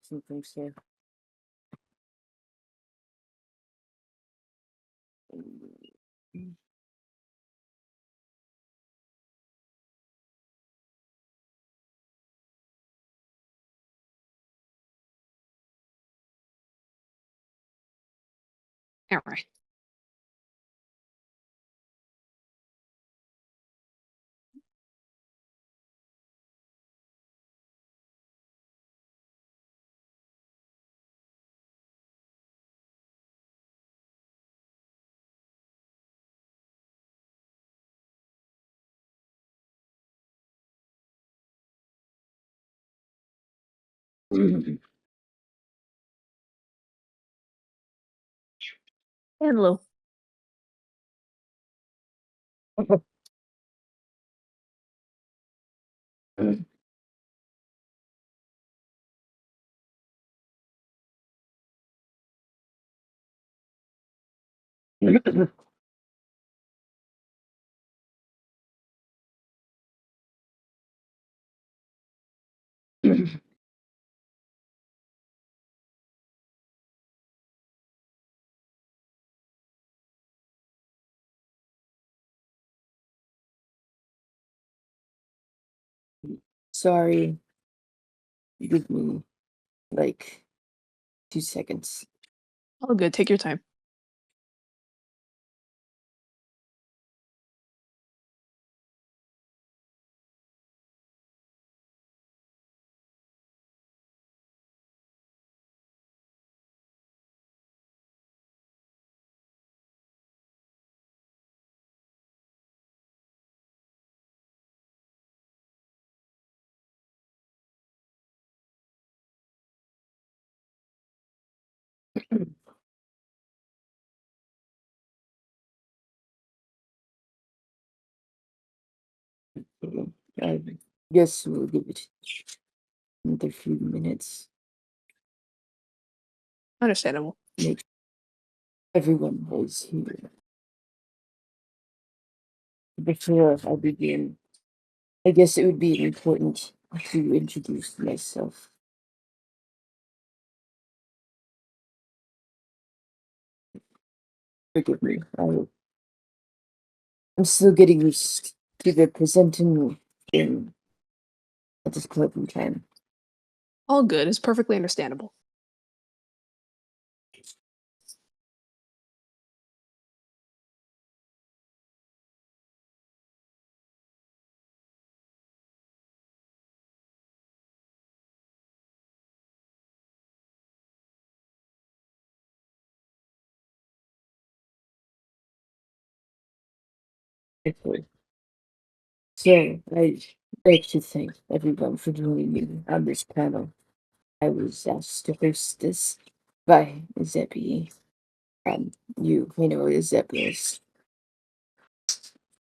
Some things here. Alright. Hello. Sorry, give me like 2 seconds. All good, take your time. I guess we'll give it another few minutes. Understandable. Make everyone is here. Before I begin, I guess it would be important to introduce myself. Forgive me. I'm still getting used to the presenting thing at this point in time. All good, it's perfectly understandable. Actually. So I'd like to thank everyone for joining me on this panel. I was asked to host this by Zeppi. You know Zeppi is.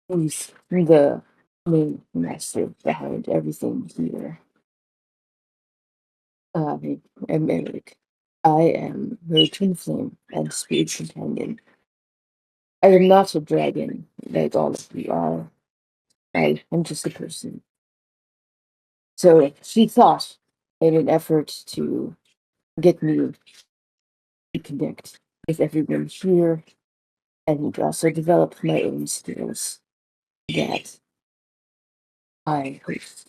He's the main master behind everything here. I'm Eric. I am her twin flame and spirit companion. I am not a dragon like all of you are. I am just a person. So she thought, in an effort to get me to connect with everyone here and also develop my own skills, that I host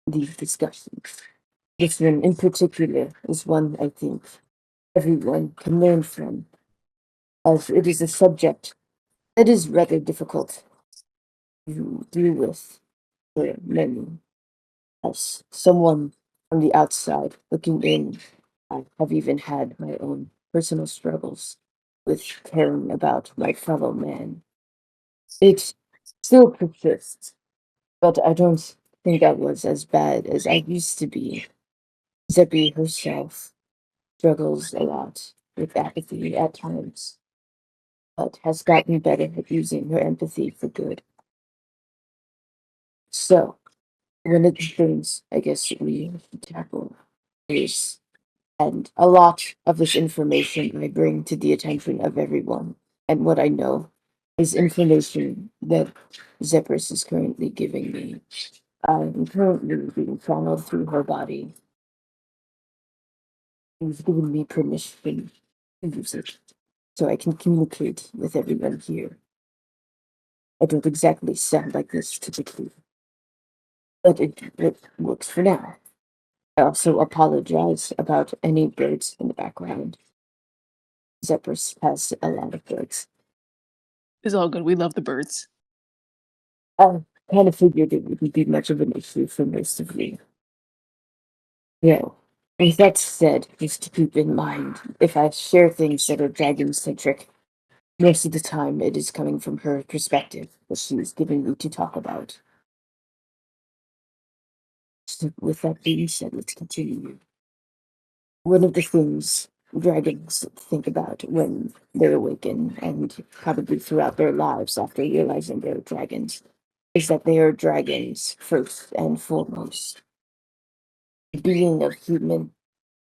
these discussions. This one in particular is one I think everyone can learn from, as it is a subject that is rather difficult to deal with for many. As someone from the outside looking in, I have even had my own personal struggles with caring about my fellow man. It still persists, but I don't think I was as bad as I used to be. Zeppi herself struggles a lot with apathy at times, but has gotten better at using her empathy for good. So, one of the things I guess we have to tackle is, and a lot of this information I bring to the attention of everyone, and what I know is information that Zephyrus is currently giving me. I'm currently being funneled through her body. He's given me permission to use it so I can communicate with everyone here. I don't exactly sound like this typically, but it works for now. I also apologize about any birds in the background. Zephyrus has a lot of birds. It's all good. We love the birds. I kind of figured it wouldn't be much of an issue for most of you. Yeah. With that said, just to keep in mind, if I share things that are dragon-centric, most of the time it is coming from her perspective that she is giving me to talk about. So with that being said, let's continue. One of the things dragons think about when they awaken, and probably throughout their lives after realizing they're dragons, is that they are dragons first and foremost. Being of human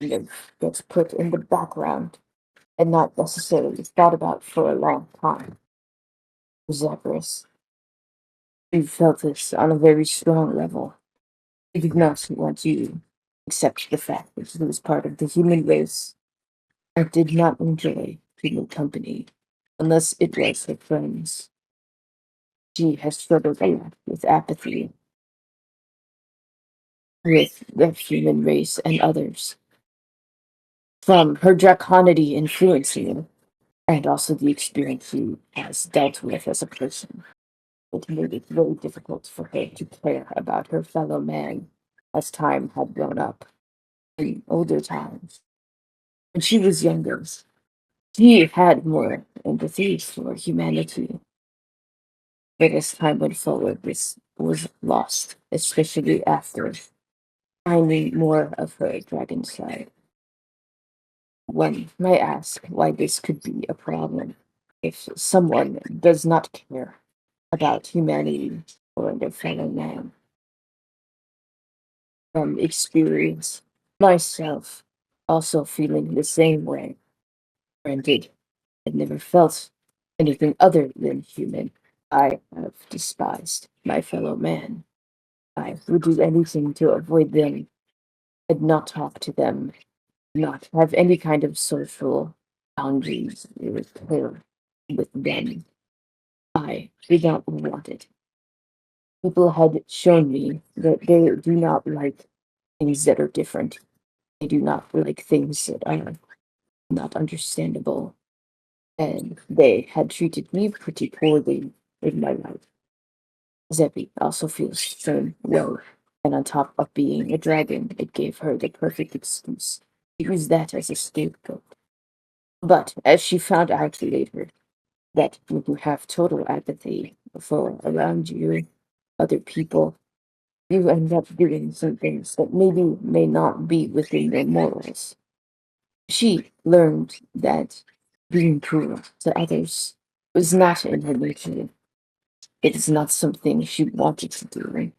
gets put in the background and not necessarily thought about for a long time. Zagreus, you felt this on a very strong level. You did not want to accept the fact that he was part of the human race and did not enjoy human company unless it was her friends. She has struggled a lot with apathy, with the human race and others, from her Draconic influencing and also the experience she has dealt with as a person. It made it very difficult for her to care about her fellow man as time had grown up. In older times, when she was younger, she had more empathy for humanity. But as time went forward, this was lost, especially after finding more of her dragon side. One might ask why this could be a problem if someone does not care about humanity or their fellow man. From experience, myself also feeling the same way. Granted, I never felt anything other than human. I have despised my fellow man. I would do anything to avoid them and not talk to them, not have any kind of social boundaries or care with them. I did not want it. People had shown me that they do not like things that are different. They do not like things that are not understandable. And they had treated me pretty poorly in my life. Zebby also feels the same way. And on top of being a dragon, it gave her the perfect excuse to use that as a scapegoat. But as she found out later, that when you have total apathy for around you, other people, you end up doing some things that maybe may not be within your morals. She learned that being cruel to others was not in her nature. It is not something she wanted to do.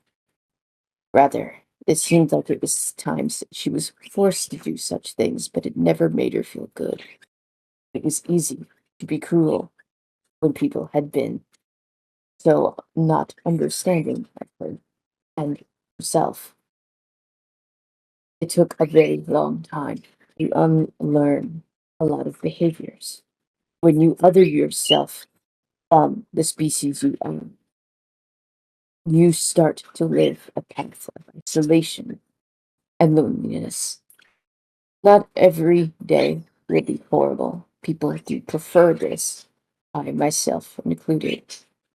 Rather, it seemed like it was times she was forced to do such things, but it never made her feel good. It was easy to be cruel when people had been so not understanding of her and herself. It took a very long time to unlearn a lot of behaviors. When you other yourself from the species you own, you start to live a path of isolation and loneliness. Not every day will be horrible. People do prefer this, I myself included.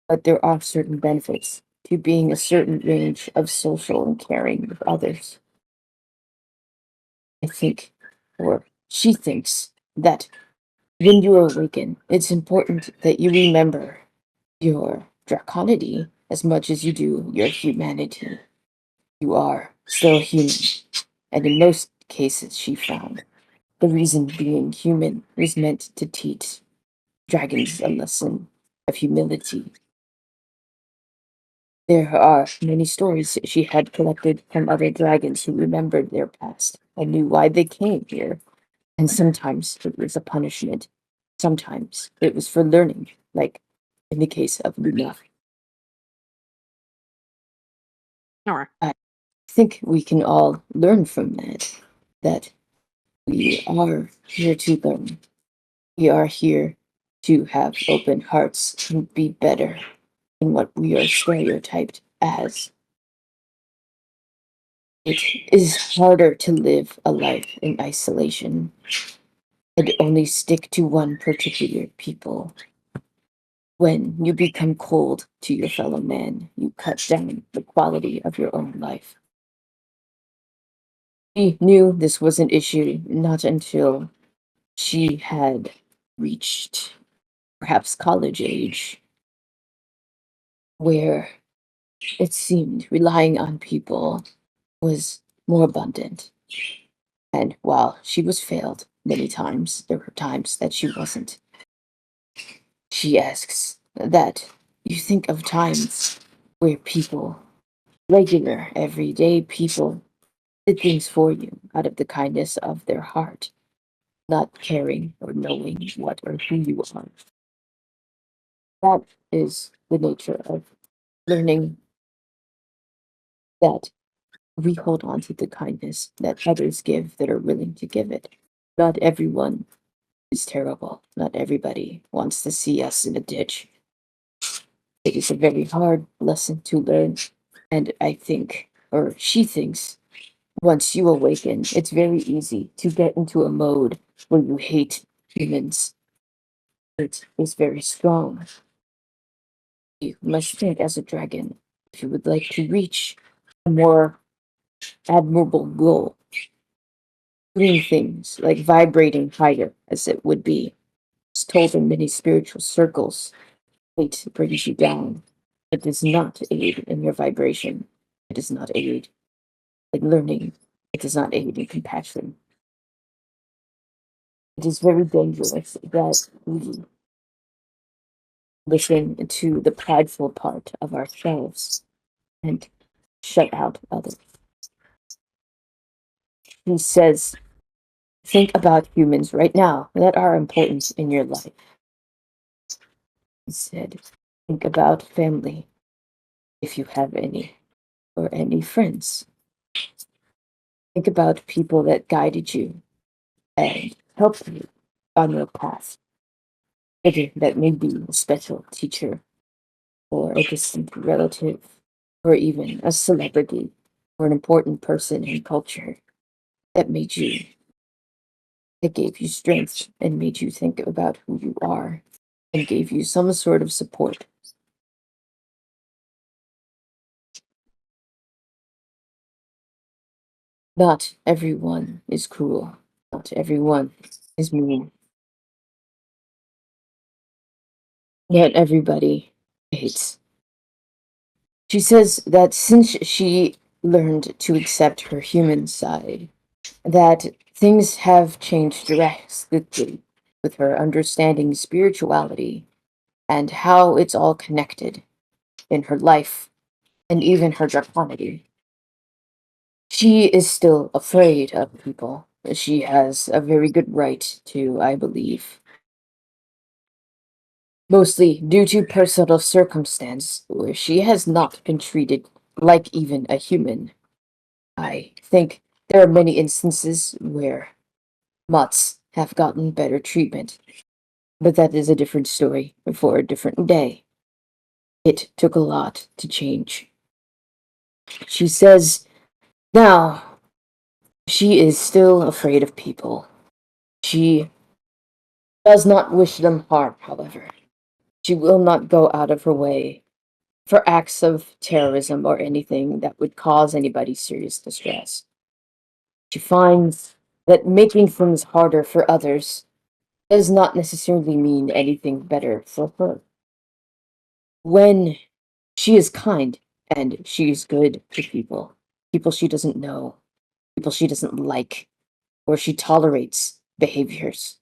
But there are certain benefits to being a certain range of social and caring with others. I think, or she thinks, that when you awaken, it's important that you remember your draconity as much as you do your humanity. You are still human, and in most cases, she found, the reason being human was meant to teach dragons a lesson of humility. There are many stories she had collected from other dragons who remembered their past and knew why they came here. And sometimes it was a punishment. Sometimes it was for learning, like in the case of Luna. All right. I think we can all learn from that. That We are here to learn. We are here to have open hearts and be better than what we are stereotyped as. It is harder to live a life in isolation and only stick to one particular people. When you become cold to your fellow man, you cut down the quality of your own life. She knew this was an issue not until she had reached perhaps college age, where it seemed relying on people was more abundant. And while she was failed many times, there were times that she wasn't. She asks that you think of times where people, regular, everyday people, did things for you out of the kindness of their heart, not caring or knowing what or who you are. That is the nature of learning that we hold on to the kindness that others give that are willing to give it. Not everyone is terrible. Not everybody wants to see us in a ditch. It is a very hard lesson to learn. And I think, or she thinks, once you awaken, it's very easy to get into a mode where you hate humans. It is very strong. You must think as a dragon if you would like to reach a more admirable goal. Doing things like vibrating higher, as it would be. It's told in many spiritual circles. Weight brings you down. It does not aid in your vibration. It does not aid in learning. It does not aid in compassion. It is very dangerous that we listen to the prideful part of ourselves and shut out others. He says, think about humans right now that are important in your life. He said, think about family, if you have any, or any friends. Think about people that guided you and helped you on your path. Whether that may be a special teacher, or a distant relative, or even a celebrity, or an important person in culture that made you, that gave you strength and made you think about who you are and gave you some sort of support. Not everyone is cruel. Not everyone is mean. Yet everybody hates. She says that since she learned to accept her human side, that things have changed drastically with her understanding spirituality and how it's all connected in her life and even her draconic. She is still afraid of people. She has a very good right to, I believe. Mostly due to personal circumstance, where she has not been treated like even a human. I think there are many instances where mutts have gotten better treatment, but that is a different story for a different day. It took a lot to change. She says now she is still afraid of people. She does not wish them harm, however. She will not go out of her way for acts of terrorism or anything that would cause anybody serious distress. She finds that making things harder for others does not necessarily mean anything better for her. When she is kind and she is good to people, people she doesn't know, people she doesn't like, or she tolerates behaviors,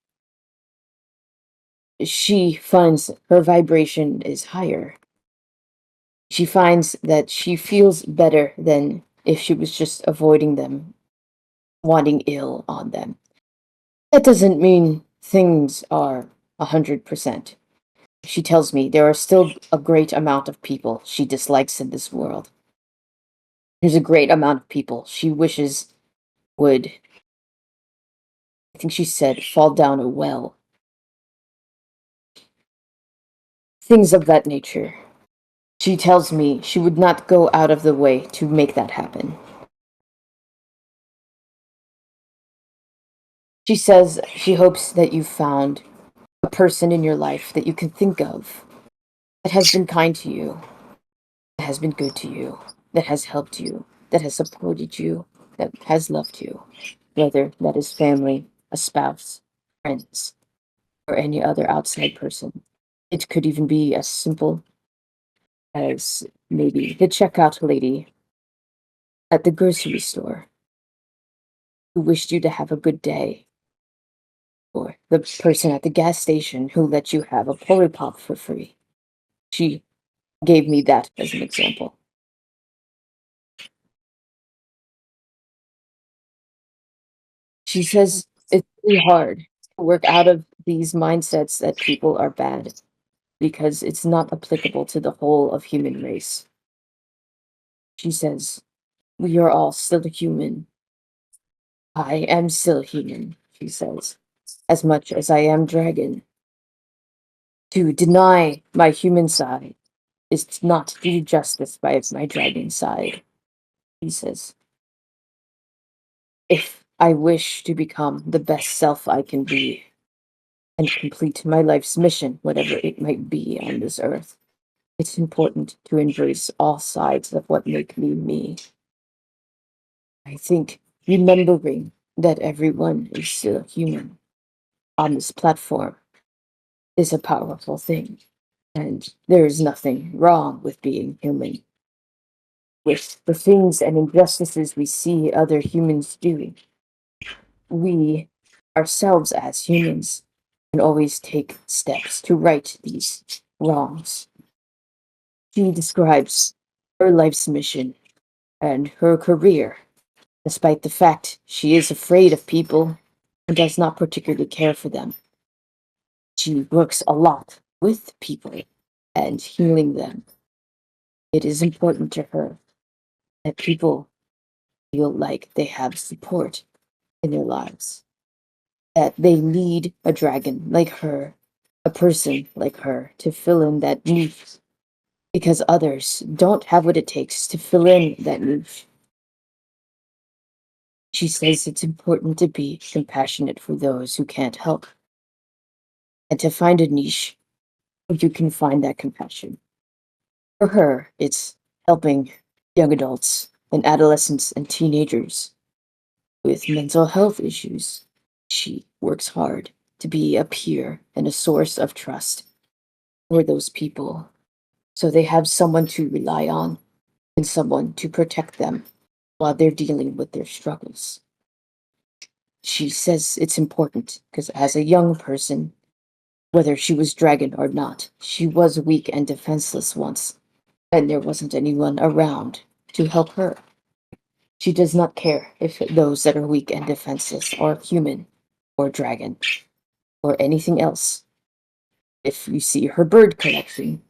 she finds her vibration is higher. She finds that she feels better than if she was just avoiding them, wanting ill on them. That doesn't mean things are 100%. She tells me there are still a great amount of people she dislikes in this world. There's a great amount of people she wishes would think she said, fall down a well. Things of that nature. She tells me she would not go out of the way to make that happen. She says she hopes that you found a person in your life that you can think of that has been kind to you, that has been good to you, that has helped you, that has supported you, that has loved you, whether that is family, a spouse, friends, or any other outside person. It could even be as simple as maybe the checkout lady at the grocery store who wished you to have a good day, or the person at the gas station who let you have a Polly Pop for free. She gave me that as an example. She says it's really hard to work out of these mindsets that people are bad because it's not applicable to the whole of human race. She says, we are all still human. I am still human, she says, as much as I am dragon. To deny my human side is not to do justice by my dragon side, he says. If I wish to become the best self I can be and complete my life's mission, whatever it might be on this earth, it's important to embrace all sides of what make me me. I think remembering that everyone is still human on this platform is a powerful thing, and there is nothing wrong with being human. With the things and injustices we see other humans doing, we ourselves as humans can always take steps to right these wrongs. She describes her life's mission and her career, despite the fact she is afraid of people and does not particularly care for them. She works a lot with people and healing them. It is important to her that people feel like they have support in their lives, that they need a dragon like her, a person like her to fill in that niche, because others don't have what it takes to fill in that niche. She says it's important to be compassionate for those who can't help and to find a niche where you can find that compassion. For her, it's helping young adults and adolescents and teenagers with mental health issues. She works hard to be a peer and a source of trust for those people so they have someone to rely on and someone to protect them while they're dealing with their struggles. She says it's important because as a young person, whether she was dragon or not, she was weak and defenseless once, and there wasn't anyone around to help her. She does not care if those that are weak and defenseless are human or dragon or anything else. If you see her bird collection,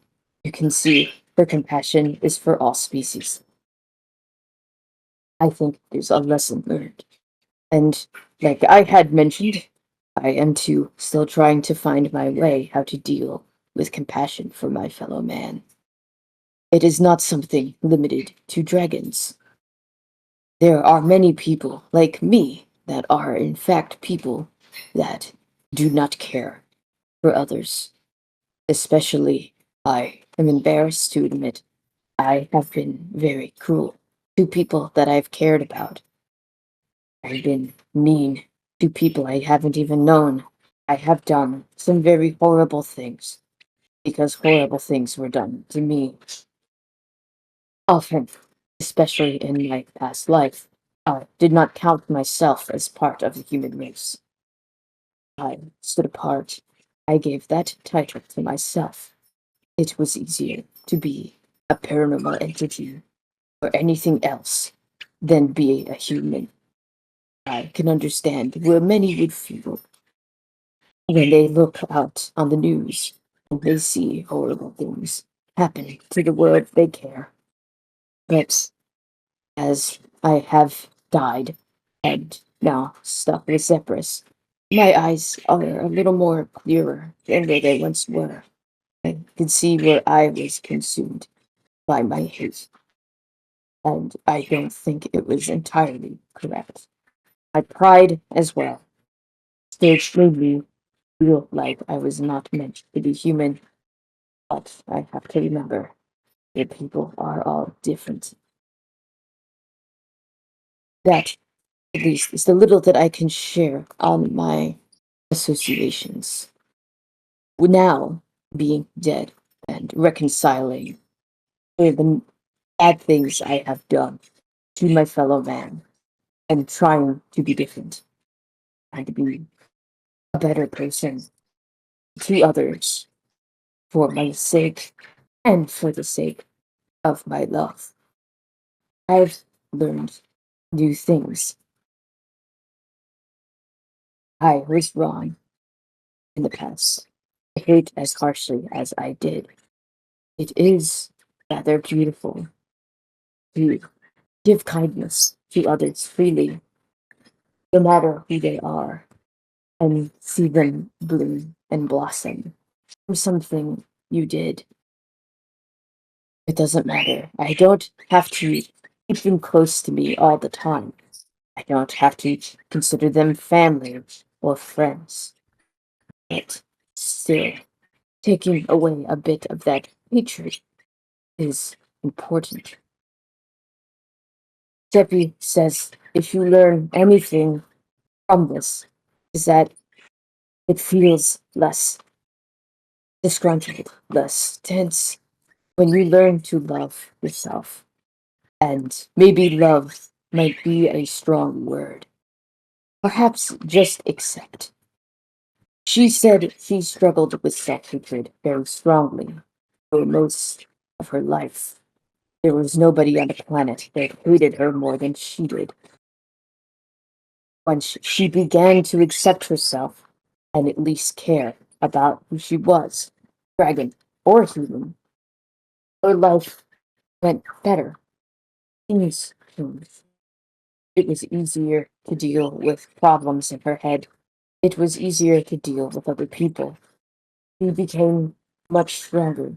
you can see her compassion is for all species. I think there's a lesson learned. And like I had mentioned, I am too still trying to find my way how to deal with compassion for my fellow man. It is not something limited to dragons. There are many people like me that are in fact people that do not care for others. Especially, I am embarrassed to admit I have been very cruel to people that I've cared about. I've been mean to people I haven't even known. I have done some very horrible things because horrible things were done to me. Often, especially in my past life, I did not count myself as part of the human race. I stood apart. I gave that title to myself. It was easier to be a paranormal entity or anything else than be a human. I can understand where many would feel when they look out on the news and they see horrible things happening to the world they care. But as I have died and now stuck with Zephyrus, My eyes are a little more clearer than they once were. I could see where I was consumed by my hate, and I don't think it was entirely correct. My pride as well still made me feel like I was not meant to be human, but I have to remember that people are all different. That, at least, is the little that I can share on my associations. Now, being dead and reconciling with the bad things I have done to my fellow man and trying to be different, trying to be a better person to others for my sake and for the sake of my love. I've learned new things. I was wrong in the past. I hate as harshly as I did. It is rather beautiful to give kindness to others freely, no matter who they are, and see them bloom and blossom from something you did. It doesn't matter. I don't have to keep them close to me all the time. I don't have to consider them family or friends. But still, taking away a bit of that hatred is important. Debbie says if you learn anything from this, is that it feels less disgruntled, less tense when you learn to love yourself. And maybe love might be a strong word. Perhaps just accept. She said she struggled with self hatred very strongly for most of her life. There was nobody on the planet that hated her more than she did. Once she began to accept herself and at least care about who she was, dragon or human, her life went better. Things changed. It was easier to deal with problems in her head. It was easier to deal with other people. She became much stronger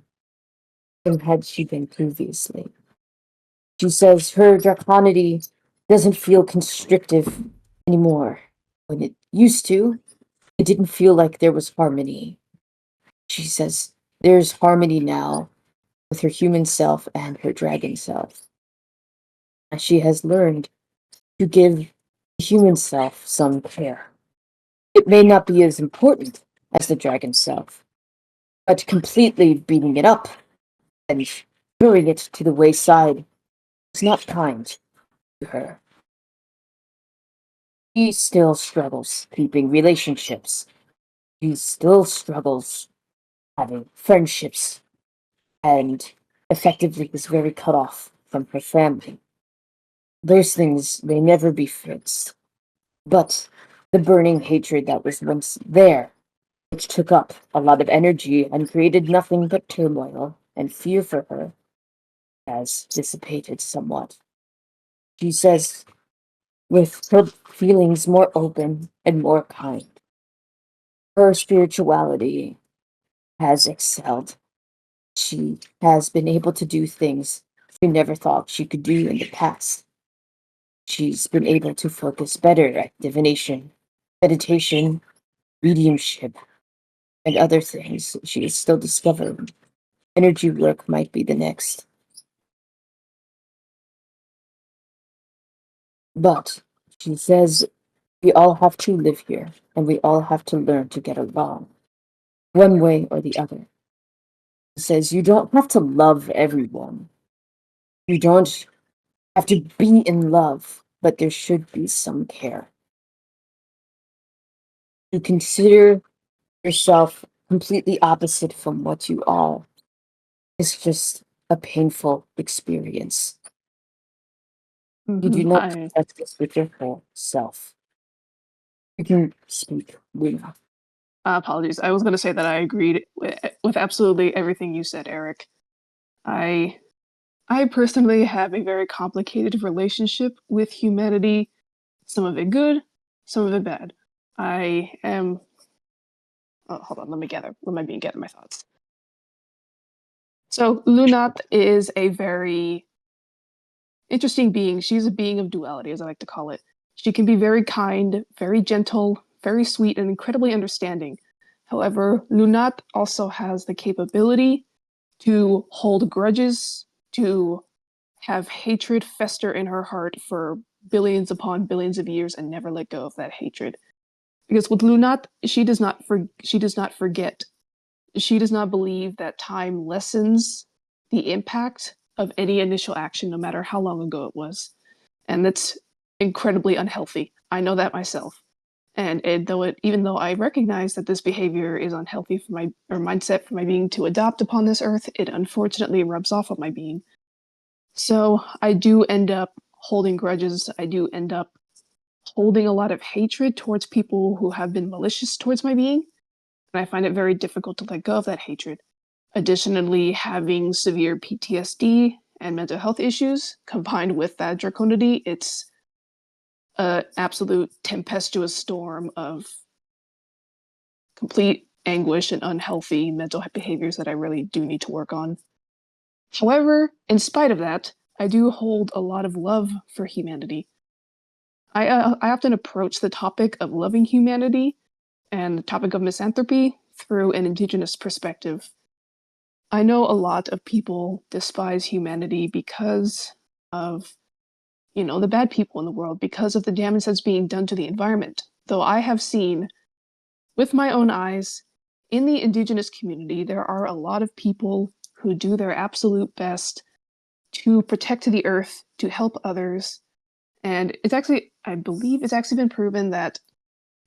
than had she been previously. She says her draconity doesn't feel constrictive anymore. When it used to, it didn't feel like there was harmony. She says there's harmony now with her human self and her dragon self. And she has learned to give the human self some care. It may not be as important as the dragon self, but completely beating it up and throwing it to the wayside was not kind to her. She still struggles keeping relationships. She still struggles having friendships and effectively is very cut off from her family. Those things may never be fixed, but the burning hatred that was once there, which took up a lot of energy and created nothing but turmoil and fear for her, has dissipated somewhat. She says, with her feelings more open and more kind, her spirituality has excelled. She has been able to do things she never thought she could do in the past. She's been able to focus better at divination, meditation, mediumship, and other things she is still discovering. Energy work might be the next. But she says we all have to live here, and we all have to learn to get along, one way or the other. She says you don't have to love everyone. You don't have to be in love, but there should be some care. You consider yourself completely opposite from what you are. It's just a painful experience. You do not I protect this with your whole self. You can speak, Luna. apologies. I was going to say that I agreed with absolutely everything you said, Eric. I I personally have a very complicated relationship with humanity. Some of it good, some of it bad. I am. Oh, hold on. Let me gather my thoughts. So Lunat is a very interesting being. She's a being of duality, as I like to call it. She can be very kind, very gentle, very sweet, and incredibly understanding. However, Lunat also has the capability to hold grudges, to have hatred fester in her heart for billions upon billions of years and never let go of that hatred. Because with Lunat, she does not forget. She does not believe that time lessens the impact of any initial action, no matter how long ago it was. And that's incredibly unhealthy. I know that myself. And even though I recognize that this behavior is unhealthy for my or mindset for my being to adopt upon this earth, it unfortunately rubs off on my being. So I do end up holding grudges. I do end up holding a lot of hatred towards people who have been malicious towards my being. And I find it very difficult to let go of that hatred. Additionally, having severe PTSD and mental health issues combined with that draconity, it's an absolute tempestuous storm of complete anguish and unhealthy mental behaviors that I really do need to work on. However, in spite of that, I do hold a lot of love for humanity. I often approach the topic of loving humanity and the topic of misanthropy through an indigenous perspective. I know a lot of people despise humanity because of, the bad people in the world, because of the damage that's being done to the environment. Though I have seen with my own eyes, in the indigenous community, there are a lot of people who do their absolute best to protect the earth, to help others. And I believe it's actually been proven that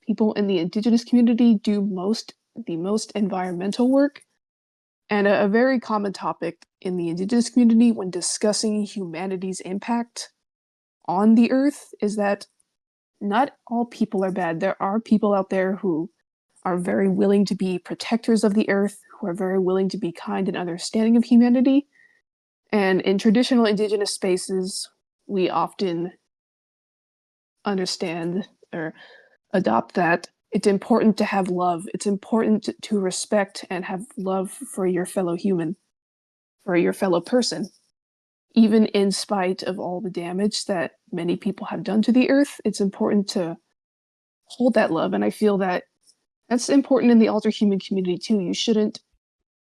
people in the indigenous community do the most environmental work. And a very common topic in the indigenous community when discussing humanity's impact on the earth is that not all people are bad. There are people out there who are very willing to be protectors of the earth, who are very willing to be kind and understanding of humanity. And in traditional indigenous spaces, we often understand or adopt that it's important to have love. It's important to respect and have love for your fellow human, for your fellow person. Even in spite of all the damage that many people have done to the earth, it's important to hold that love. And I feel that that's important in the alter human community too. You shouldn't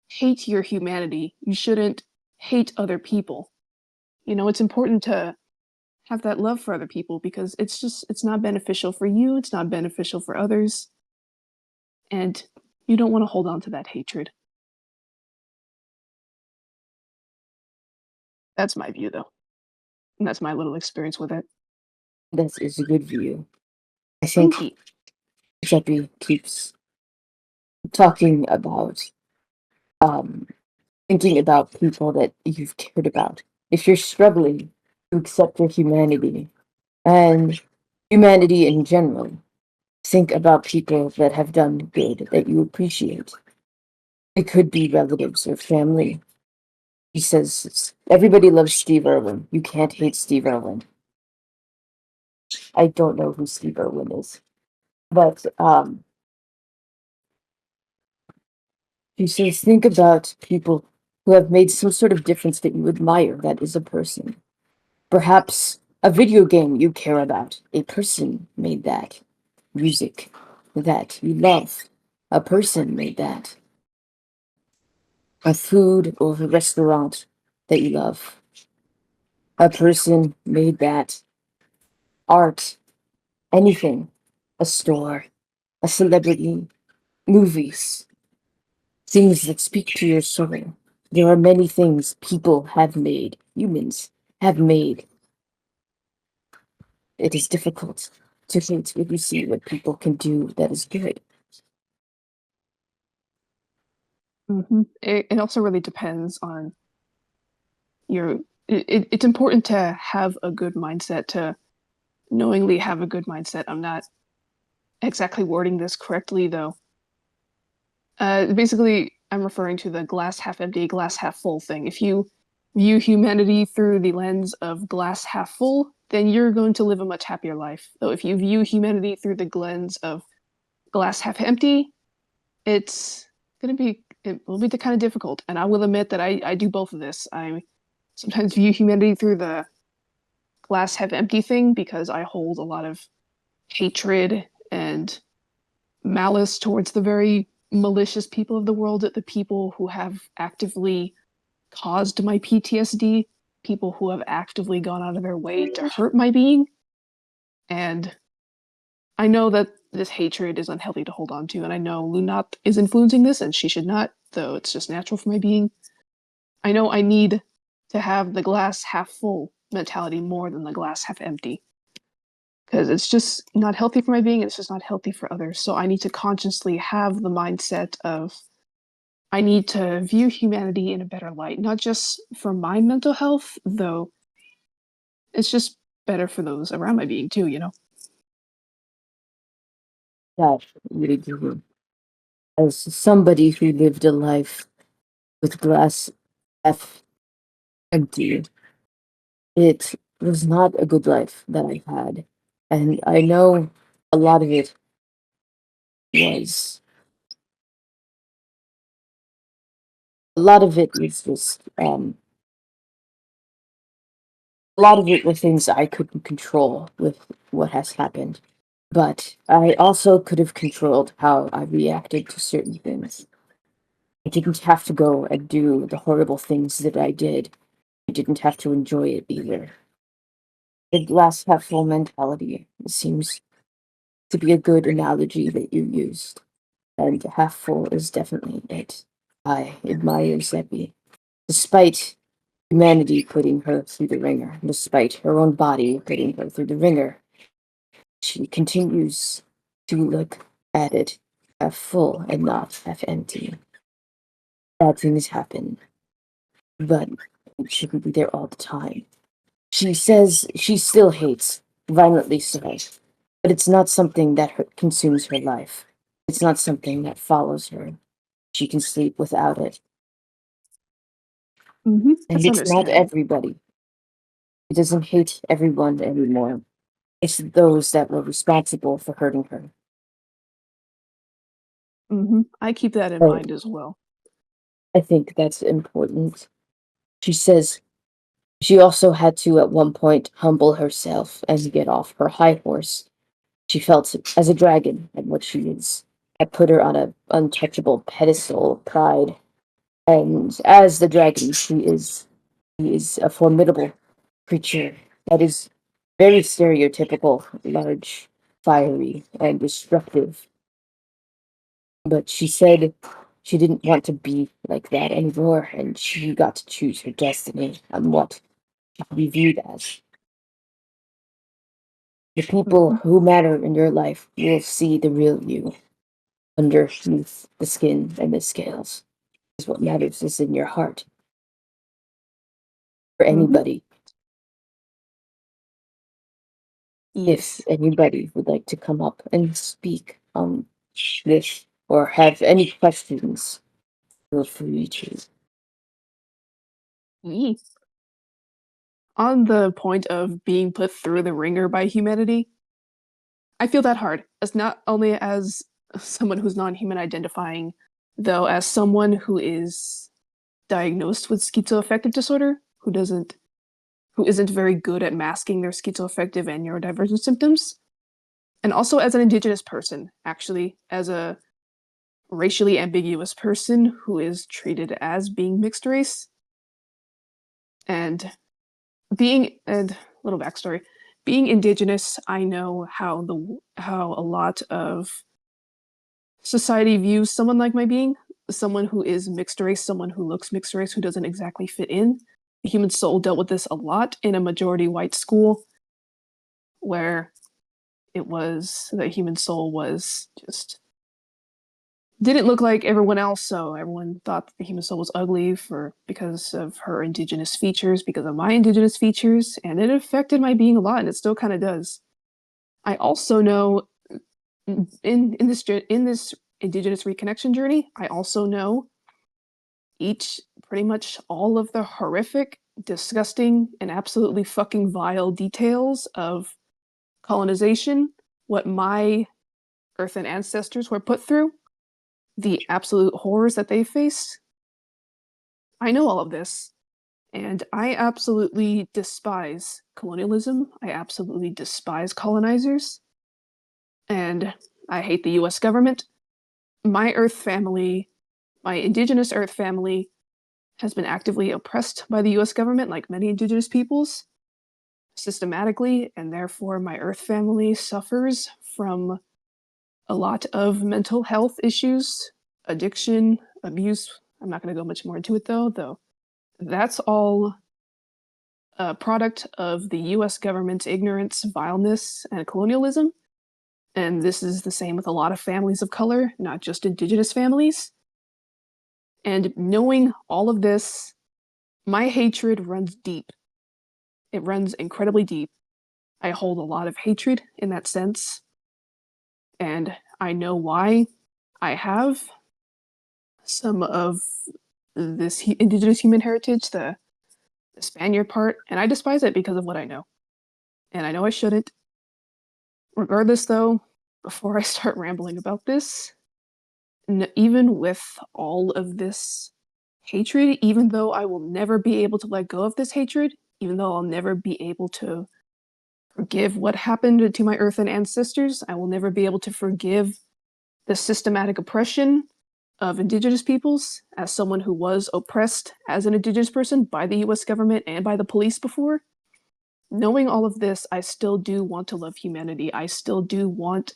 hate your humanity. You shouldn't hate other people. It's important to have that love for other people because it's not beneficial for you, it's not beneficial for others. And you don't want to hold on to that hatred. That's my view though. And that's my little experience with it. That is a good view. I think Thank you. Giuseppe keeps talking about um thinking about people that you've cared about. If you're struggling to accept your humanity and humanity in general, think about people that have done good that you appreciate. It could be relatives or family. He says, everybody loves Steve Irwin. You can't hate Steve Irwin. I don't know who Steve Irwin is. But he says, think about people who have made some sort of difference that you admire, that is a person. Perhaps a video game you care about, a person made that. Music that you love, a person made that. A food or a restaurant that you love, a person made that. Art, anything, a store, a celebrity, movies, things that speak to your soul. There are many things people have made, humans have made. It is difficult to hate when you see what people can do that is good. It also really depends on your. It's important to have a good mindset, to knowingly have a good mindset. I'm not exactly wording this correctly though. Basically, I'm referring to the glass half empty, glass half full thing. If you view humanity through the lens of glass half full, then you're going to live a much happier life. Though if you view humanity through the lens of glass half empty, it's it will be kind of difficult. And I will admit that I do both of this. I sometimes view humanity through the glass half empty thing because I hold a lot of hatred and malice towards the very malicious people of the world, the people who have actively caused my PTSD, people who have actively gone out of their way to hurt my being. And I know that this hatred is unhealthy to hold on to, and I know Lunat is influencing this, and she should not, though it's just natural for my being. I know I need to have the glass half full mentality more than the glass half empty. Because it's just not healthy for my being, and it's just not healthy for others. So I need to consciously have the mindset of I need to view humanity in a better light, not just for my mental health, though it's just better for those around my being too, you know? That really do. As somebody who lived a life with glass half empty, it was not a good life that I had. And I know a lot of it was, a lot of it was just, a lot of it were things I couldn't control with what has happened. But I also could have controlled how I reacted to certain things. I didn't have to go and do the horrible things that I did. I didn't have to enjoy it either. The glass half full mentality seems to be a good analogy that you used, and half full is definitely it. I admire Zeppi. Despite humanity putting her through the ringer, despite her own body putting her through the ringer, she continues to look at it half full and not half empty. Bad things happen, but it shouldn't be there all the time. She says she still hates, violently so, but it's not something that consumes her life. It's not something that follows her. She can sleep without it. And That's it's not understandable. everybody. It doesn't hate everyone anymore. It's those that were responsible for hurting her. I keep that in So mind as well. I think that's important. She says she also had to, at one point, humble herself and get off her high horse. She felt as a dragon and what she is. I put her on a untouchable pedestal of pride. And as the dragon, she is a formidable creature that is very stereotypical, large, fiery, and destructive. But she said she didn't want to be like that anymore, and she got to choose her destiny on what she could be viewed as. The people hmm who matter in your life will see the real you underneath the skin and the scales. Is what matters is in your heart for hmm anybody. If Yes. anybody would like to come up and speak on this or have any questions, feel free to. Ye. On the point of being put through the ringer by humanity, I feel that hard, as not only as someone who's non-human identifying, though as someone who is diagnosed with schizoaffective disorder, who isn't very good at masking their schizoaffective and neurodivergent symptoms, and also as an indigenous person, actually, as a racially ambiguous person who is treated as being mixed race, and being and little backstory, being indigenous, I know how a lot of society views someone like my being, someone who is mixed race, someone who looks mixed race, who doesn't exactly fit in. The human soul dealt with this a lot in a majority white school where it was the human soul was just didn't look like everyone else, so everyone thought the human soul was ugly for because of her indigenous features, because of my indigenous features, and it affected my being a lot, and it still kind of does. I also know in this indigenous reconnection journey, I also know pretty much all of the horrific, disgusting, and absolutely fucking vile details of colonization, what my Earth and ancestors were put through, the absolute horrors that they faced. I know all of this, and I absolutely despise colonialism. I absolutely despise colonizers, and I hate the US government. My Earth family, my indigenous Earth family, has been actively oppressed by the US government, like many indigenous peoples, systematically, and therefore my Earth family suffers from a lot of mental health issues, addiction, abuse. I'm not going to go much more into it though that's all a product of the US government's ignorance, vileness, and colonialism. And this is the same with a lot of families of color, not just indigenous families. And knowing all of this, my hatred runs deep. It runs incredibly deep. I hold a lot of hatred in that sense. And I know why I have some of this indigenous human heritage, the Spaniard part, and I despise it because of what I know. And I know I shouldn't. Regardless, though, before I start rambling about this, even with all of this hatred, even though I will never be able to let go of this hatred, even though I'll never be able to forgive what happened to my earthen ancestors, I will never be able to forgive the systematic oppression of indigenous peoples as someone who was oppressed as an indigenous person by the US government and by the police before. Knowing all of this, I still do want to love humanity. I still do want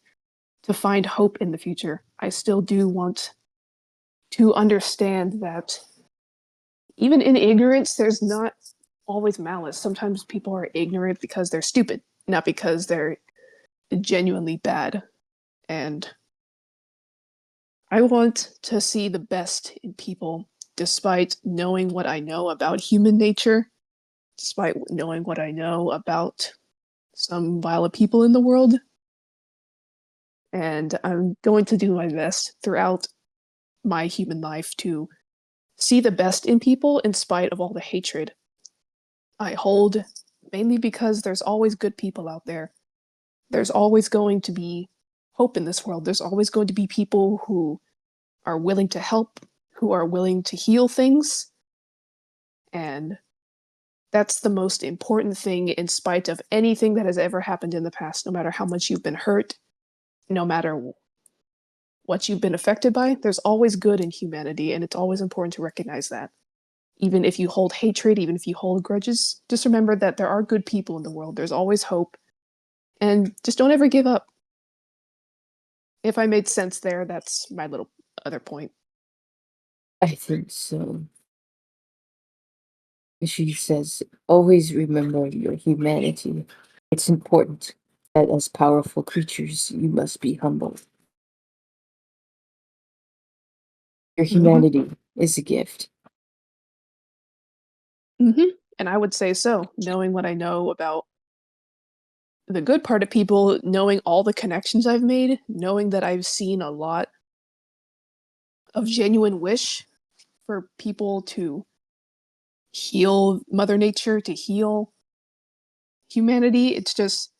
to find hope in the future. I still do want to understand that even in ignorance, there's not always malice. Sometimes people are ignorant because they're stupid, not because they're genuinely bad. And I want to see the best in people despite knowing what I know about human nature, despite knowing what I know about some violent people in the world. And I'm going to do my best throughout my human life to see the best in people in spite of all the hatred I hold, mainly because there's always good people out there. There's always going to be hope in this world. There's always going to be people who are willing to help, who are willing to heal things. And that's the most important thing in spite of anything that has ever happened in the past, no matter how much you've been hurt, no matter what you've been affected by, there's always good in humanity, and it's always important to recognize that. Even if you hold hatred, even if you hold grudges, just remember that there are good people in the world. There's always hope. And just don't ever give up. If I made sense there, that's my little other point. I think so. She says, always remember your humanity. It's important that as powerful creatures, you must be humble. Your Mm-hmm. humanity is a gift. Mm-hmm. And I would say so, knowing what I know about the good part of people, knowing all the connections I've made, knowing that I've seen a lot of genuine wish for people to heal Mother Nature, to heal humanity. It's just,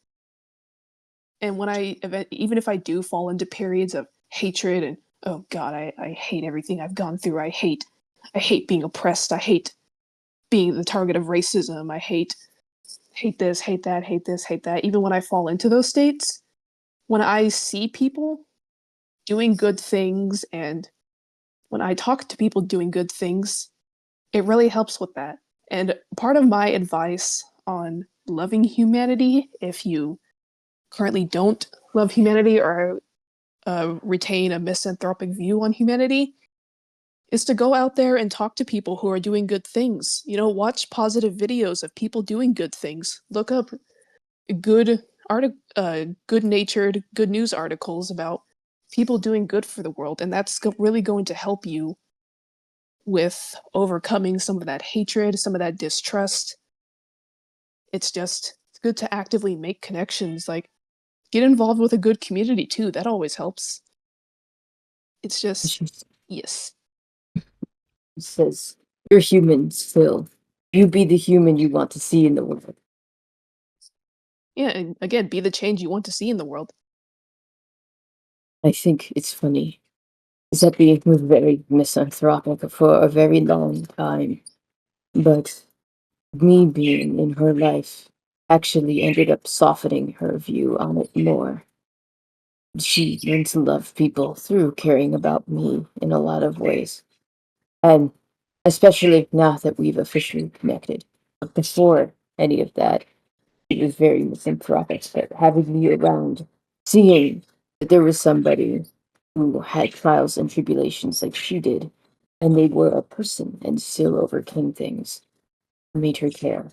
and when even if I do fall into periods of hatred and, oh God, I hate everything I've gone through. I hate being oppressed. I hate being the target of racism. I hate this, hate that, hate this, hate that. Even when I fall into those states, when I see people doing good things and when I talk to people doing good things, it really helps with that. And part of my advice on loving humanity, if you currently don't love humanity or retain a misanthropic view on humanity, is to go out there and talk to people who are doing good things. You know, watch positive videos of people doing good things. Look up good good natured, good news articles about people doing good for the world, and that's really going to help you with overcoming some of that hatred, some of that distrust. It's good to actively make connections, like get involved with a good community too. That always helps. It's just, She yes. says, you're human still. You be the human you want to see in the world. Yeah, and again, be the change you want to see in the world. I think it's funny. Zeppy was very misanthropic for a very long time, but me being in her life actually ended up softening her view on it more. She learned to love people through caring about me in a lot of ways. And especially now that we've officially connected. But before any of that, it was very misanthropic. But having me around, seeing that there was somebody who had trials and tribulations like she did, and they were a person and still overcame things, made her care.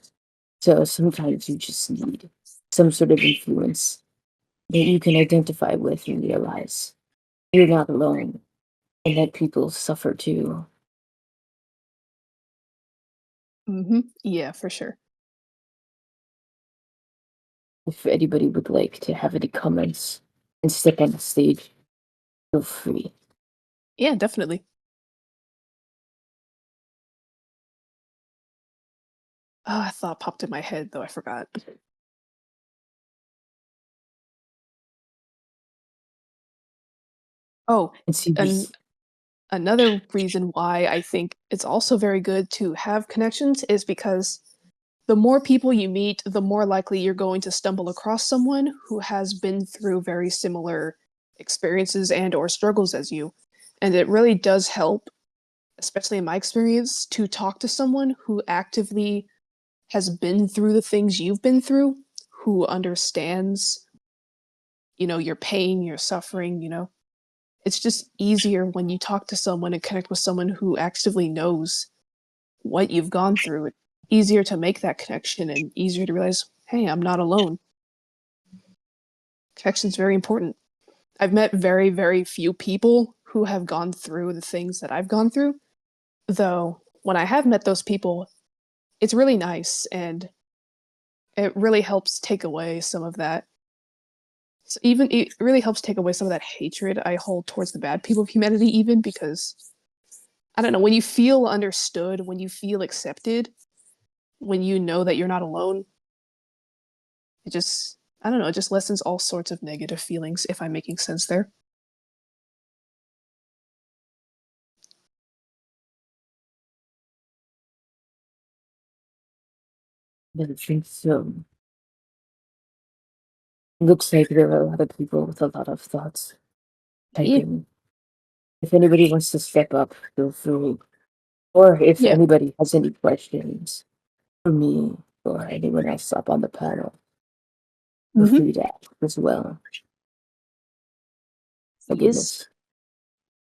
So sometimes you just need some sort of influence that you can identify with and realize you're not alone and that people suffer too. Yeah, for sure. If anybody would like to have any comments and step on the stage, feel free. Yeah, definitely. Oh, I thought popped in my head, though I forgot. Oh, And see and this. another reason why I think it's also very good to have connections is because the more people you meet, the more likely you're going to stumble across someone who has been through very similar experiences and or struggles as you. And it really does help, especially in my experience, to talk to someone who actively has been through the things you've been through, who understands, your pain, your suffering, It's just easier when you talk to someone and connect with someone who actively knows what you've gone through. It's easier to make that connection and easier to realize, hey, I'm not alone. Connection's very important. I've met very, very few people who have gone through the things that I've gone through, though when I have met those people, it's really nice and it really helps take away some of that. So even it really helps take away some of that hatred I hold towards the bad people of humanity, even because I don't know, when you feel understood, when you feel accepted, when you know that you're not alone, it just, I don't know, it just lessens all sorts of negative feelings, if I'm making sense there. I think so. Looks like there are a lot of people with a lot of thoughts Yeah. typing. If anybody wants to step up, feel free. Or if Yeah. anybody has any questions for me or anyone else up on the panel, feel Hmm. free to ask as well. My Yes. goodness,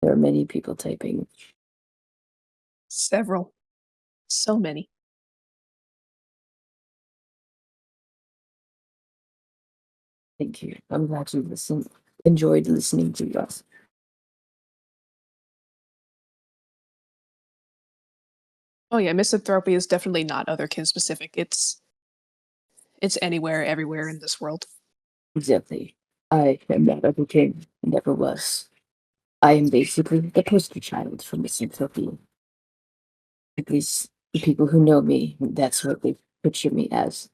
there are many people typing. Several. So many. Thank you. I'm glad you enjoyed listening to us. Oh yeah, misanthropy is definitely not otherkin specific. It's anywhere, everywhere in this world. Exactly. I am not a king, never was. I am basically the poster child for misanthropy. At least the people who know me, that's what they picture me as.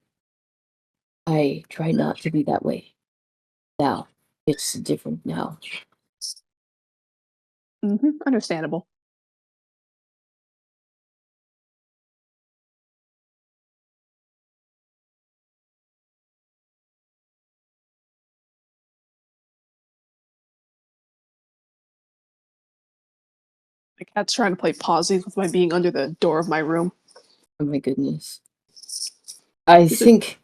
I try not to be that way. Now, it's different now. Understandable. My cat's trying to play pausies with my being under the door of my room. Oh my goodness. I Is it? think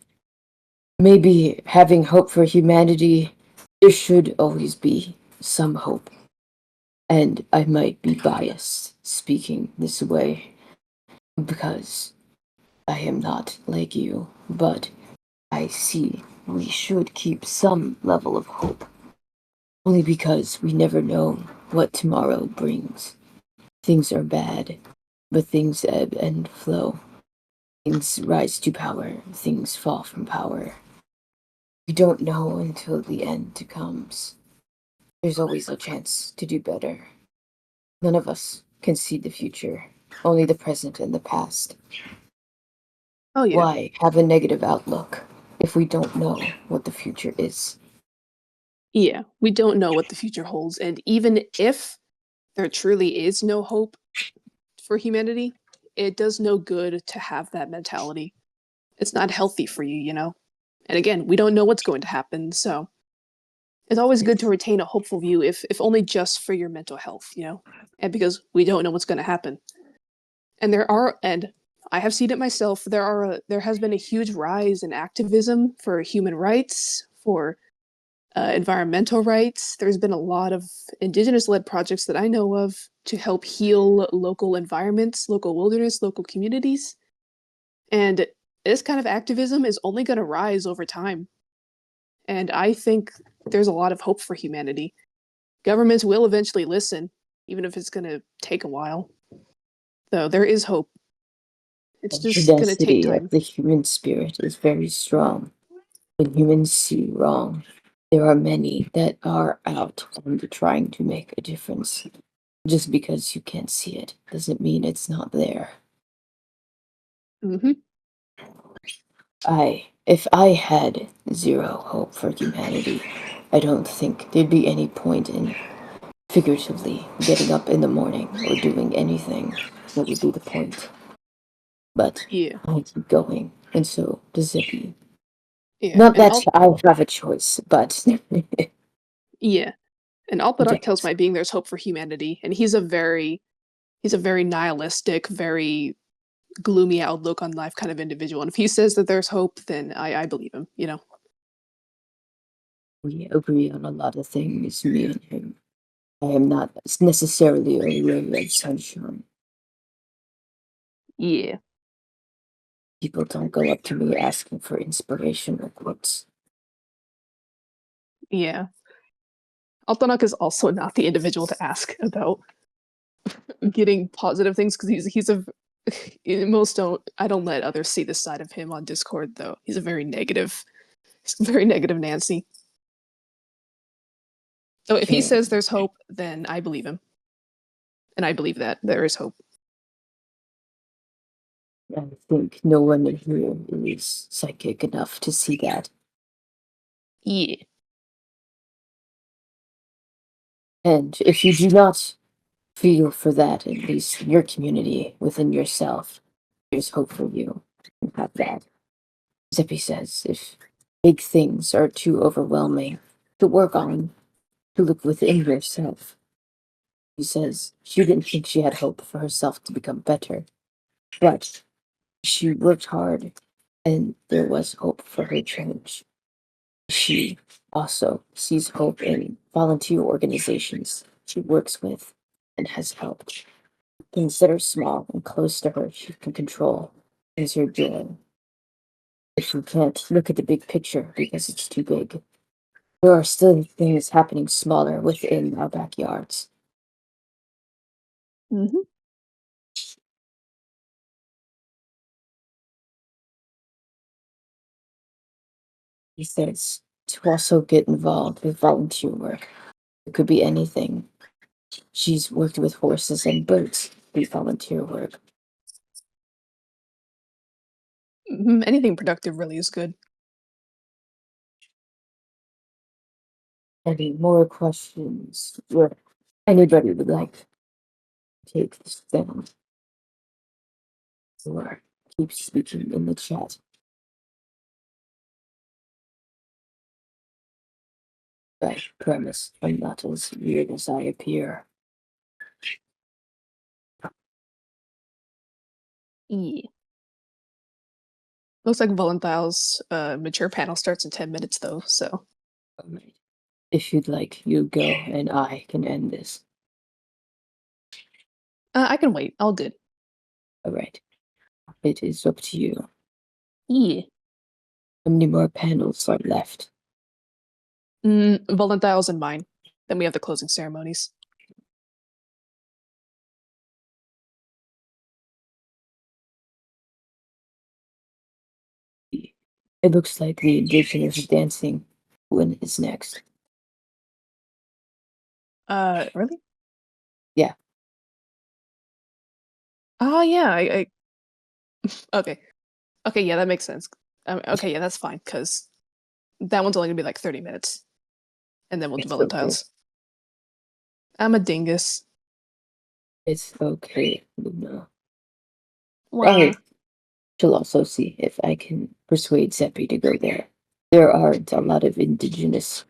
maybe having hope for humanity, there should always be some hope. And I might be biased speaking this way because I am not like you, but I see we should keep some level of hope, only because we never know what tomorrow brings. Things are bad, but things ebb and flow. Things rise to power, things fall from power. We don't know until the end comes. There's always a chance to do better. None of us can see the future, only the present and the past. Oh yeah. Why have a negative outlook if we don't know what the future is? Yeah, we don't know what the future holds, and even if there truly is no hope for humanity, it does no good to have that mentality. It's not healthy for you, you know? And again, we don't know what's going to happen, so it's always good to retain a hopeful view, if only just for your mental health, you know? And because we don't know what's going to happen. And I have seen it myself, there has been a huge rise in activism for human rights, for environmental rights. There's been a lot of indigenous led projects that I know of to help heal local environments, local wilderness, local communities. And this kind of activism is only going to rise over time. And I think there's a lot of hope for humanity. Governments will eventually listen, even if it's going to take a while. So there is hope. It's The just going to take density of time. the human spirit is very strong. When humans see wrong, there are many that are out and trying to make a difference. Just because you can't see it doesn't mean it's not there. Hmm. If I had zero hope for humanity, I don't think there'd be any point in figuratively getting up in the morning or doing anything. What would be the point? But Yeah, I keep going, and so does Zippy. yeah, Not and that I'll I have a choice, but yeah, and Alphadoc tells yes. my being there's hope for humanity, and he's a very nihilistic, very gloomy outlook on life kind of individual. And if he says that there's hope, then I believe him, you know? We agree on a lot of things, me and him. I am not necessarily a ray of sunshine. Yeah. People don't go up to me asking for inspirational quotes. Yeah. Altanok is also not the individual to ask about getting positive things because he's a most don't I don't let others see this side of him on Discord though. He's a very negative Nancy. So if he Sure, says there's hope, then I believe him. And I believe that there is hope. I think no one here is psychic enough to see that. Yeah. And if you do not feel for that, at least in your community, within yourself, there's hope for you. You have that. Zippy says if big things are too overwhelming to work on, to look within yourself. He says she didn't think she had hope for herself to become better, but she worked hard and there was hope for her change. She also sees hope in volunteer organizations she works with and has helped. Things that are small and close to her she can control is her joy. If you can't look at the big picture because it's too big, there are still things happening smaller within our backyards. Hmm. He says to also get involved with volunteer work. It could be anything. She's worked with horses and birds through volunteer work. Anything productive really is good. Any more questions? Where anybody would like to take this down or keep speaking in the chat? I promise I'm not as weird as I appear. Yeah. Looks like Volentile's mature panel starts in 10 minutes though, so Alright. If you'd like, you go and I can end this. I can wait. All good. Alright. It is up to you. Yeah. How many more panels are left? Volentile's in mine. Then we have the closing ceremonies. It looks like the indigenous dancing one is next. Really? Yeah. Oh yeah. Okay. Okay, yeah, that makes sense. Okay, yeah, that's fine because that one's only gonna be like 30 minutes. and then we'll It's develop okay. tiles. I'm a dingus. It's okay, Luna. Wow. I shall also see if I can persuade Seppi to go there. There aren't a lot of indigenous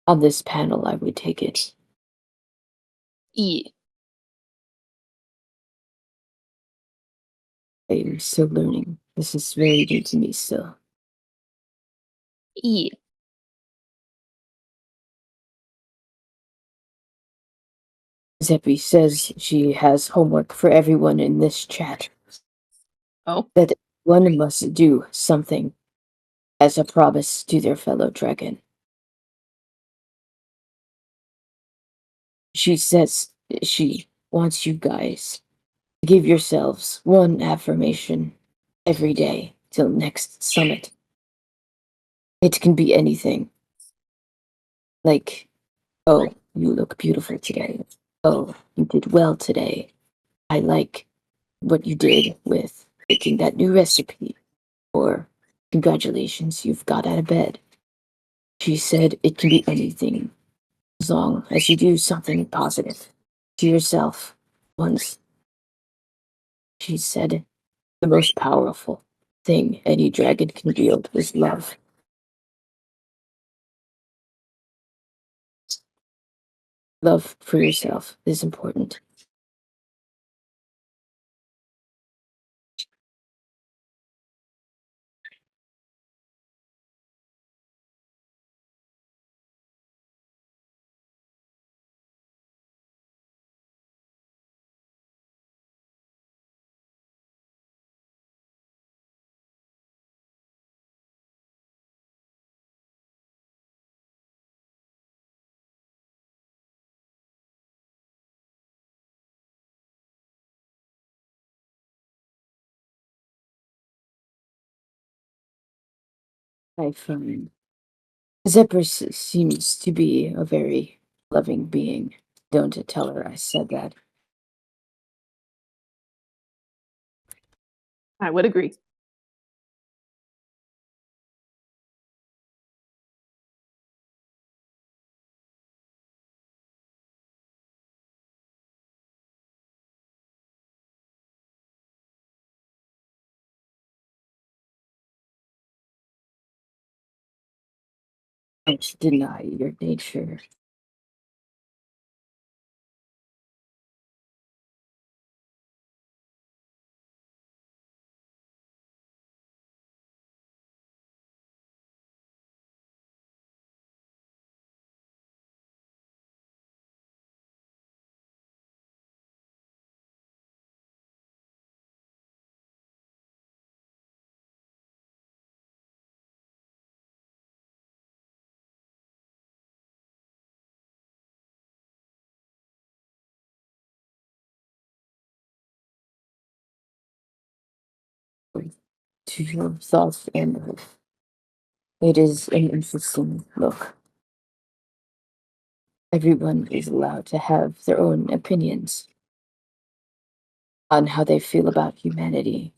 on this panel, I would take it. E. I am still learning. This is very new to me still. E. Seppi says she has homework for everyone in this chat. Oh. That one must do something as a promise to their fellow dragon. She says she wants you guys to give yourselves one affirmation every day till next summit. It can be anything. Like, oh, you look beautiful today. Oh, you did well today. I like what you did with making that new recipe. Or, congratulations, you've got out of bed. She said it can be anything, as long as you do something positive to yourself once. She said the most powerful thing any dragon can wield is love. Love for yourself is important. I find Zephyrus seems to be a very loving being. Don't tell her I said that. I would agree. Don't deny your nature. To your thoughts and life. It is an interesting look. Everyone is allowed to have their own opinions on how they feel about humanity.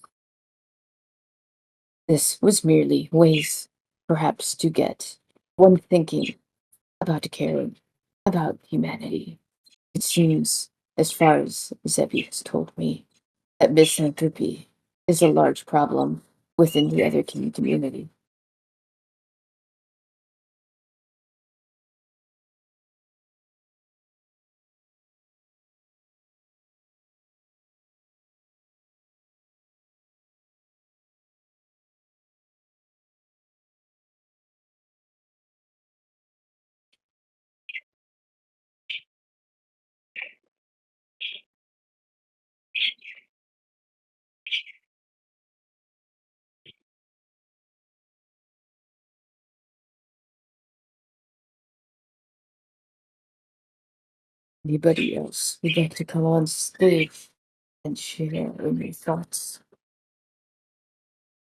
This was merely ways, perhaps, to get one thinking about caring about humanity. It seems, as far as Zebi has told me, that misanthropy is a large problem within the other king community. Anybody else would like to come on stage and share any thoughts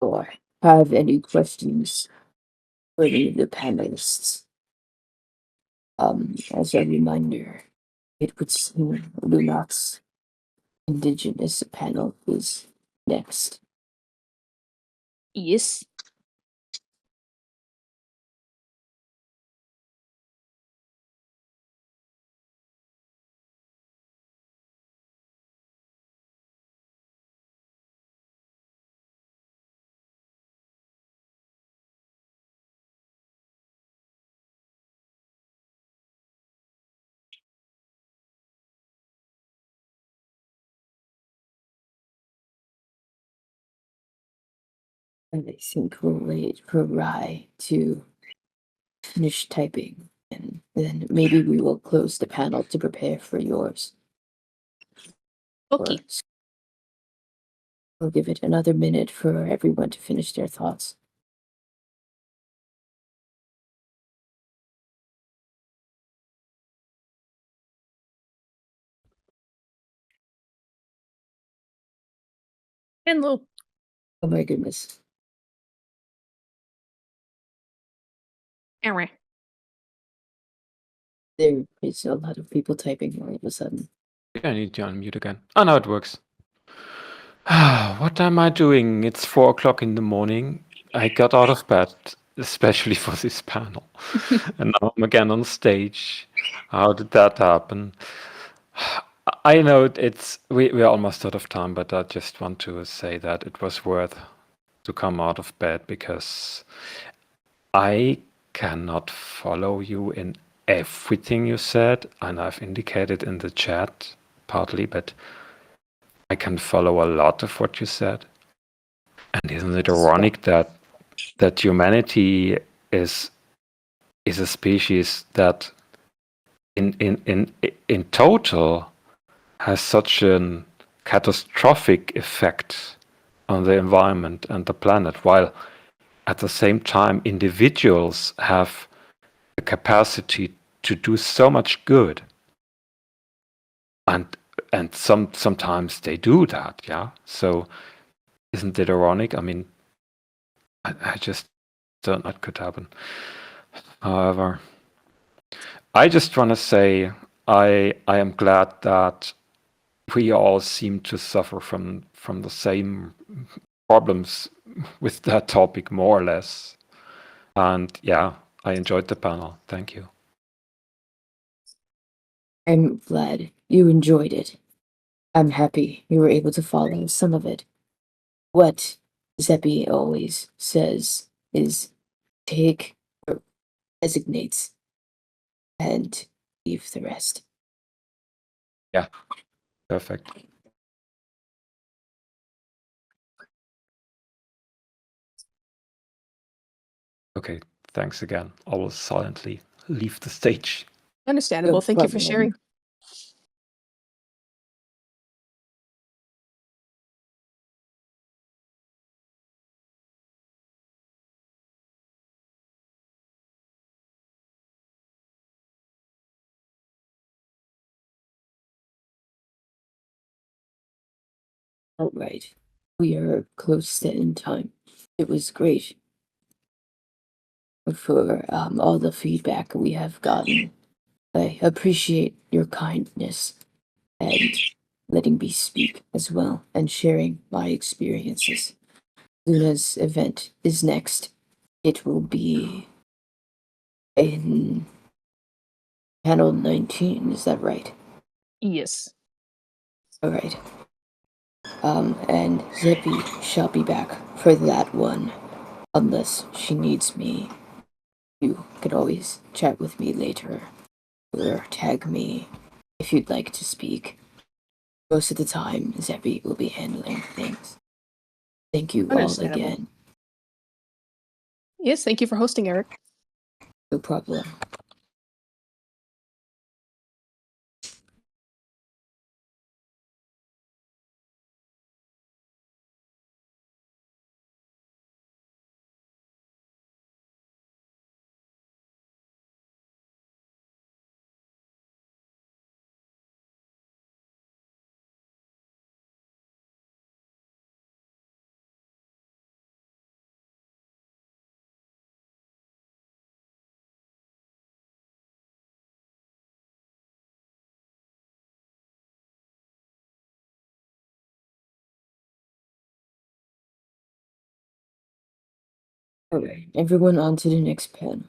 or have any questions for any of the panelists? As a reminder, it would seem Lunat's indigenous panel is next. Yes. I think we'll wait for Rai to finish typing, and then maybe we will close the panel to prepare for yours. Okay. Or we'll give it another minute for everyone to finish their thoughts. Hello. Oh my goodness. Anyway. There is a lot of people typing all of a sudden. I need to unmute again. Oh, now it works. What am I doing? It's 4 o'clock in the morning. I got out of bed, especially for this panel. And now I'm again on stage. How did that happen? I know we're almost out of time, but I just want to say that it was worth to come out of bed because I cannot follow you in everything you said, and I've indicated in the chat partly, but I can follow a lot of what you said. And isn't it ironic that humanity is a species that in total has such a catastrophic effect on the environment and the planet, while at the same time individuals have the capacity to do so much good. And sometimes they do that, yeah. So isn't it ironic? I mean, I just thought that could happen. However, I just want to say I am glad that we all seem to suffer from the same problems with that topic, more or less. And yeah, I enjoyed the panel. Thank you. I'm glad you enjoyed it. I'm happy you were able to follow some of it. What Zeppi always says is take or designates and leave the rest. Yeah, perfect. Okay, thanks again. I will silently leave the stage. Understandable. No Thank you for problem. sharing. All right. We are close to end time. It was great for all the feedback we have gotten. I appreciate your kindness and letting me speak as well and sharing my experiences. Luna's event is next. It will be in panel 19, is that right? Yes. All right. And Zippy shall be back for that one, unless she needs me. You can always chat with me later, or tag me if you'd like to speak. Most of the time, Zeppy will be handling things. Thank you all Understandable. again. Yes, thank you for hosting, Eric. No problem. Alright, everyone on to the next panel.